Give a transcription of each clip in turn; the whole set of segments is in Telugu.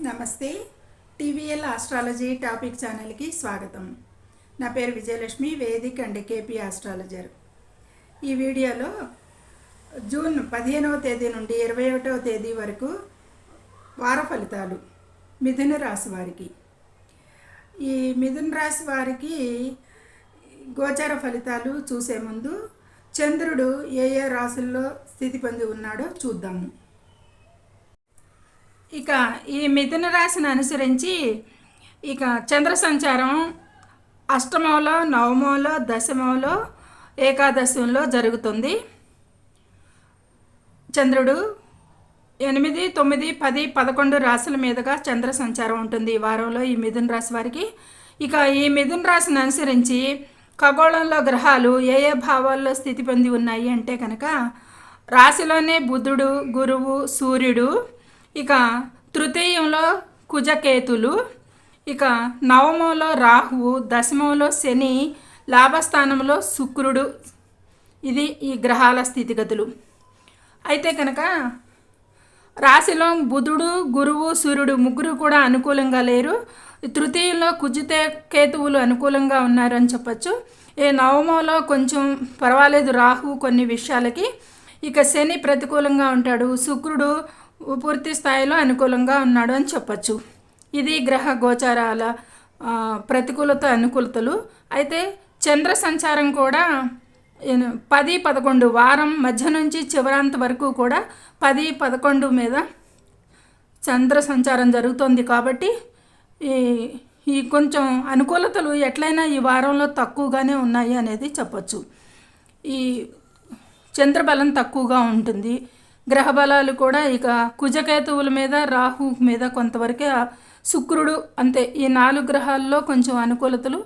నమస్తే. టీవీఎల్ ఆస్ట్రాలజీ టాపిక్ ఛానల్కి స్వాగతం. నా పేరు Vijayalakshmi, Vedic and KP astrologer. ఈ వీడియోలో జూన్ 15వ తేదీ నుండి 21వ తేదీ వరకు వార ఫలితాలు మిథున రాశి వారికి. ఈ మిథున రాశి వారికి గోచార ఫలితాలు చూసే ముందు చంద్రుడు ఏ ఏ రాశుల్లో స్థితి పొంది ఉన్నాడో చూద్దాము. ఇక ఈ మిథున రాశిని అనుసరించి ఇక చంద్ర సంచారం అష్టమంలో, నవమంలో, దశమంలో, ఏకాదశంలో జరుగుతుంది. చంద్రుడు 8, 9, 10, 11 రాశుల మీదుగా చంద్ర సంచారం ఉంటుంది ఈ వారంలో ఈ మిథున రాశి వారికి. ఇక ఈ మిథున రాశిని అనుసరించి ఖగోళంలో గ్రహాలు ఏ ఏ భావాల్లో స్థితి పొంది ఉన్నాయి అంటే కనుక రాశిలోనే బుధుడు, గురువు, సూర్యుడు, ఇక తృతీయంలో కుజకేతులు, ఇక నవమంలో రాహువు, దశమంలో శని, లాభస్థానంలో శుక్రుడు. ఇది ఈ గ్రహాల స్థితిగతులు. అయితే కనుక రాశిలో బుధుడు, గురువు, సూర్యుడు ముగ్గురు కూడా అనుకూలంగా లేరు. తృతీయంలో కేతువులు అనుకూలంగా ఉన్నారు అని చెప్పచ్చు. ఈ నవమంలో కొంచెం పర్వాలేదు రాహువు కొన్ని విషయాలకి. ఇక శని ప్రతికూలంగా ఉంటాడు, శుక్రుడు పూర్తి స్థాయిలో అనుకూలంగా ఉన్నాడు అని చెప్పచ్చు. ఇది గ్రహ గోచారాల ప్రతికూలత అనుకూలతలు. అయితే చంద్ర సంచారం కూడా 10, 11 వారం మధ్య నుంచి చివరాంత వరకు కూడా 10, 11 మీద చంద్ర సంచారం జరుగుతోంది. కాబట్టి ఈ కొంచెం అనుకూలతలు ఎట్లయినా ఈ వారంలో తక్కువగానే ఉన్నాయి అనేది చెప్పచ్చు. ఈ చంద్రబలం తక్కువగా ఉంటుంది. గ్రహ బలాలు కూడా ఇక కుజకేతువుల మీద, రాహు మీద కొంతవరకే, శుక్రుడు అంతే. ఈ 4 గ్రహాల్లో కొంచెం అనుకూలతలు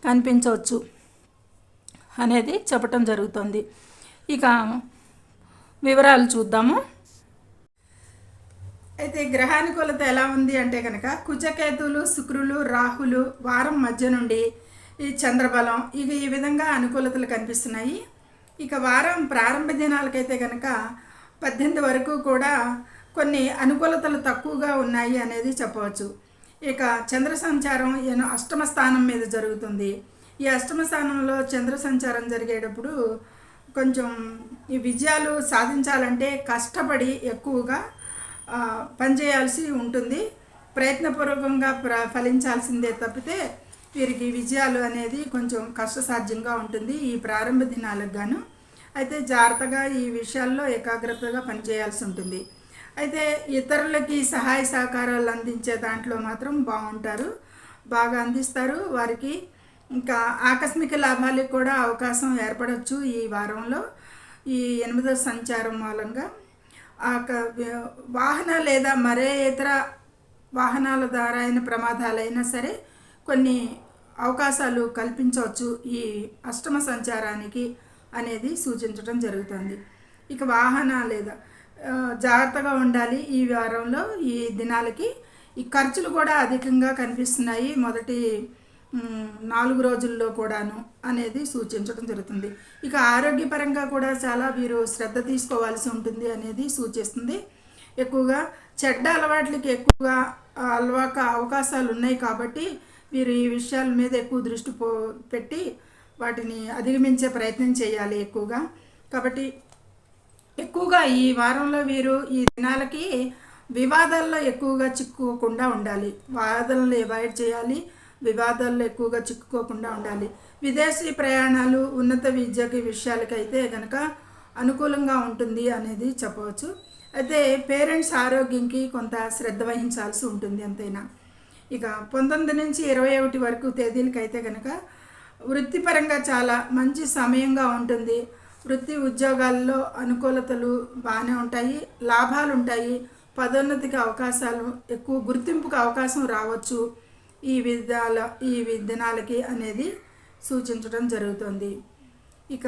కనిపించవచ్చు అనేది చెప్పటం జరుగుతుంది. ఇక వివరాలు చూద్దాము. అయితే గ్రహానుకూలత ఎలా ఉంది అంటే కనుక కుజకేతువులు, శుక్రులు, రాహులు వారం మధ్య నుండి ఈ చంద్రబలం ఇక ఈ విధంగా అనుకూలతలు కనిపిస్తున్నాయి. ఇక వారం ప్రారంభ దినాలకైతే కనుక 18 వరకు కూడా కొన్ని అనుకూలతలు తక్కువగా ఉన్నాయి అనేది చెప్పవచ్చు. ఇక చంద్ర సంచారం అష్టమ స్థానం మీద జరుగుతుంది. ఈ అష్టమ స్థానంలో చంద్ర సంచారం జరిగేటప్పుడు కొంచెం ఈ విజయాలు సాధించాలంటే కష్టపడి ఎక్కువగా పనిచేయాల్సి ఉంటుంది. ప్రయత్నపూర్వకంగా ఫలించాల్సిందే తప్పితే వీరికి విజయాలు అనేది కొంచెం కష్టసాధ్యంగా ఉంటుంది ఈ ప్రారంభ దినాలకు గాను. అయితే జాగ్రత్తగా ఈ విషయాల్లో ఏకాగ్రతగా పనిచేయాల్సి ఉంటుంది. అయితే ఇతరులకి సహాయ సహకారాలు అందించే దాంట్లో మాత్రం బాగుంటారు, బాగా అందిస్తారు. వారికి ఇంకా ఆకస్మిక లాభాలకు కూడా అవకాశం ఏర్పడవచ్చు ఈ వారంలో ఈ 8వ సంచారం మూలంగా. వాహన లేదా మరే ఇతర వాహనాల ద్వారా అయిన ప్రమాదాలైనా సరే కొన్ని అవకాశాలు కల్పించవచ్చు ఈ అష్టమ సంచారానికి అనేది సూచించడం జరుగుతుంది. ఇక వాహన లేదా జాగ్రత్తగా ఉండాలి ఈ వారంలో ఈ దినాలకి. ఈ ఖర్చులు కూడా అధికంగా కనిపిస్తున్నాయి మొదటి 4 రోజుల్లో కూడాను అనేది సూచించడం జరుగుతుంది. ఇక ఆరోగ్యపరంగా కూడా చాలా వీరు శ్రద్ధ తీసుకోవాల్సి ఉంటుంది అనేది సూచిస్తుంది. ఎక్కువగా చెడ్డ అలవాట్లకి ఎక్కువగా అవకాశాలు ఉన్నాయి కాబట్టి వీరు ఈ విషయాల మీద ఎక్కువ దృష్టి పెట్టి వాటిని అధిగమించే ప్రయత్నం చేయాలి ఎక్కువగా. కాబట్టి ఎక్కువగా ఈ వారంలో వీరు ఈ దినాలకి వివాదాల్లో ఎక్కువగా చిక్కుకోకుండా ఉండాలి. వాదనలు అవాయిడ్ చేయాలి, వివాదాల్లో ఎక్కువగా చిక్కుకోకుండా ఉండాలి. విదేశీ ప్రయాణాలు, ఉన్నత విద్యకి విషయాలకైతే కనుక అనుకూలంగా ఉంటుంది అనేది చెప్పవచ్చు. అయితే పేరెంట్స్ ఆరోగ్యంకి కొంత శ్రద్ధ వహించాల్సి ఉంటుంది అంతేనా. ఇక 19 నుంచి 21 వరకు తేదీలకైతే కనుక వృత్తిపరంగా చాలా మంచి సమయంగా ఉంటుంది. వృత్తి ఉద్యోగాల్లో అనుకూలతలు బాగానే ఉంటాయి, లాభాలు ఉంటాయి, పదోన్నతికి అవకాశాలు, ఎక్కువ గుర్తింపుకు అవకాశం రావచ్చు ఈ దినాలకి అనేది సూచించడం జరుగుతుంది. ఇక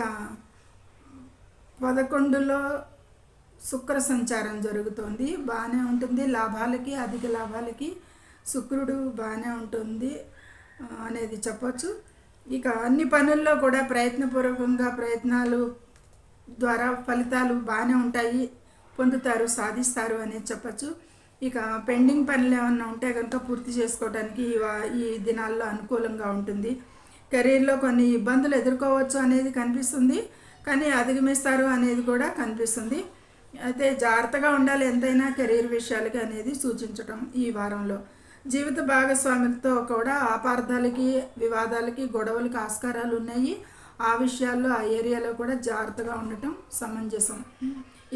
11లో శుక్ర సంచారం జరుగుతుంది, బాగానే ఉంటుంది. లాభాలకి, అధిక లాభాలకి శుక్రుడు బాగానే ఉంటుంది అనేది చెప్పచ్చు. ఇక అన్ని పనుల్లో కూడా ప్రయత్నపూర్వకంగా ప్రయత్నాలు ద్వారా ఫలితాలు బాగానే ఉంటాయి, పొందుతారు, సాధిస్తారు అనేది చెప్పచ్చు. ఇక పెండింగ్ పనులు ఏమన్నా ఉంటే కనుక పూర్తి చేసుకోవడానికి ఈ దినాల్లో అనుకూలంగా ఉంటుంది. కెరీర్లో కొన్ని ఇబ్బందులు ఎదుర్కోవచ్చు అనేది కనిపిస్తుంది, కానీ అధిగమిస్తారు అనేది కూడా కనిపిస్తుంది. అయితే జాగ్రత్తగా ఉండాలి ఎంతైనా కెరీర్ విషయాలకి అనేది సూచించటం ఈ వారంలో. జీవిత భాగస్వామితో కూడా అపార్థాలకి, వివాదాలకి, గొడవలకి ఆస్కారాలు ఉన్నాయి. ఆ విషయాల్లో ఆ ఏరియాలో కూడా జాగ్రత్తగా ఉండటం సమంజసం.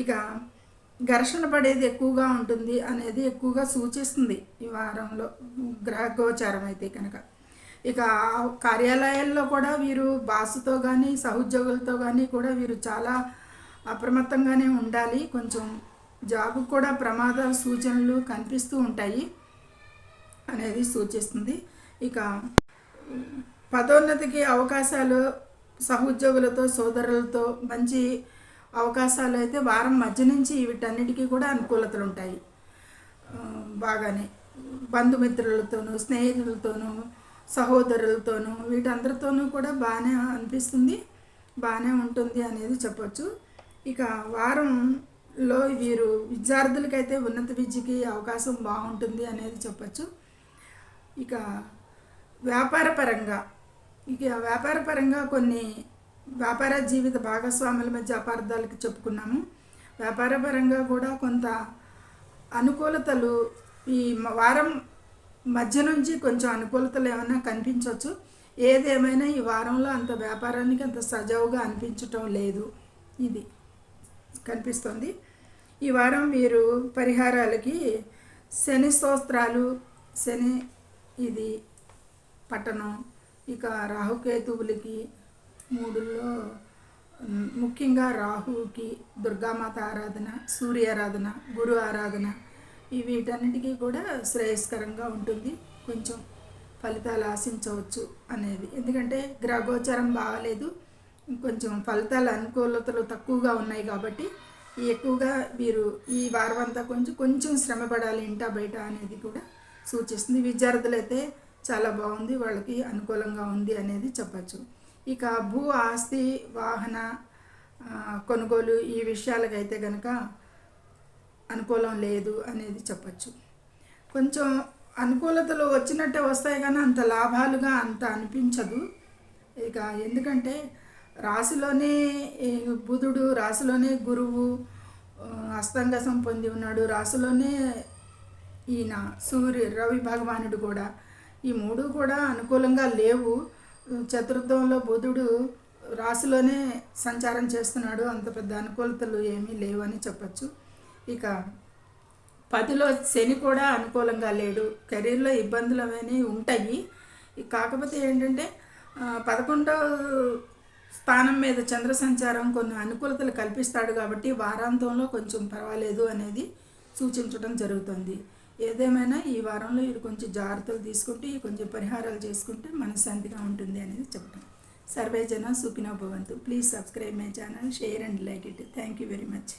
ఇక ఘర్షణ పడేది ఎక్కువగా ఉంటుంది అనేది ఎక్కువగా సూచిస్తుంది ఈ వారంలో గ్రహ గోచారం అయితే కనుక. ఇక కార్యాలయాల్లో కూడా వీరు బాసుతో కానీ సహోద్యోగులతో కానీ కూడా వీరు చాలా అప్రమత్తంగానే ఉండాలి. కొంచెం జాబ్ కూడా ప్రమాద సూచనలు కనిపిస్తూ ఉంటాయి అనేది సూచిస్తుంది. ఇక పదోన్నతికి అవకాశాలు, సహోద్యోగులతో, సోదరులతో మంచి అవకాశాలు అయితే వారం మధ్య నుంచి వీటన్నిటికీ కూడా అనుకూలతలు ఉంటాయి. బాగానే బంధుమిత్రులతోనూ, స్నేహితులతోనూ, సహోదరులతోనూ వీటందరితోనూ కూడా బాగానే అనిపిస్తుంది, బాగానే ఉంటుంది అనేది చెప్పచ్చు. ఇక వారంలో వీరు విద్యార్థులకైతే ఉన్నత విద్యకి అవకాశం బాగుంటుంది అనేది చెప్పచ్చు. ఇక వ్యాపారపరంగా కొన్ని వ్యాపార జీవిత భాగస్వాముల మధ్య అపార్థాలకి చెప్పుకున్నాము. వ్యాపారపరంగా కూడా కొంత అనుకూలతలు ఈ వారం మధ్య నుంచి కొంచెం అనుకూలతలు ఏమైనా కనిపించవచ్చు. ఏదేమైనా ఈ వారంలో అంత వ్యాపారానికి అంత సజావుగా అనిపించటం లేదు, ఇది కనిపిస్తుంది. ఈ వారం వీరు పరిహారాలకి శని స్తోత్రాలు, శని ఇది పట్టణం, ఇక రాహుకేతువులకి మూడుల్లో ముఖ్యంగా రాహుకి దుర్గామాత ఆరాధన, సూర్య ఆరాధన, గురు ఆరాధన వీటన్నిటికీ కూడా శ్రేయస్కరంగా ఉంటుంది. కొంచెం ఫలితాలు ఆశించవచ్చు అనేది, ఎందుకంటే గ్రహగోచారం బాగాలేదు, కొంచెం ఫలితాల అనుకూలతలు తక్కువగా ఉన్నాయి కాబట్టి ఎక్కువగా వీరు ఈ వారం అంతా కొంచెం శ్రమ పడాలి ఇంటా బయట అనేది కూడా సూచిస్తుంది. విద్యార్థులైతే చాలా బాగుంది, వాళ్ళకి అనుకూలంగా ఉంది అనేది చెప్పచ్చు. ఇక భూ ఆస్తి వాహన కొనుగోలు ఈ విషయాలకైతే కనుక అనుకూలం లేదు అనేది చెప్పచ్చు. కొంచెం అనుకూలతలు వచ్చినట్టే వస్తాయి కానీ అంత లాభాలుగా అంత అనిపించదు. ఇక ఎందుకంటే రాశిలోనే బుధుడు, రాశిలోనే గురువు అస్తంగసం పొంది ఉన్నాడు, రాశిలోనే ఈయన రవి భగవానుడు కూడా, ఈ మూడు కూడా అనుకూలంగా లేవు. చతుర్థంలో బుధుడు రాశిలోనే సంచారం చేస్తున్నాడు, అంత పెద్ద అనుకూలతలు ఏమీ లేవు అని చెప్పచ్చు. ఇక 10లో శని కూడా అనుకూలంగా లేడు, కెరీర్లో ఇబ్బందులు అవన్నీ ఉంటాయి. కాకపోతే ఏంటంటే 11వ స్థానం మీద చంద్ర సంచారం కొన్ని అనుకూలతలు కల్పిస్తాడు కాబట్టి వారాంతంలో కొంచెం పర్వాలేదు అనేది సూచించడం జరుగుతుంది. ఏదేమైనా ఈ వారంలో ఇది కొంచెం జాగ్రత్తలు తీసుకుంటే, కొంచెం పరిహారాలు చేసుకుంటే మనశ్శాంతిగా ఉంటుంది అనేది చెప్పడం. సర్వే జన సుఖినో భవంతు. Please subscribe my channel, share and like it. Thank you very much.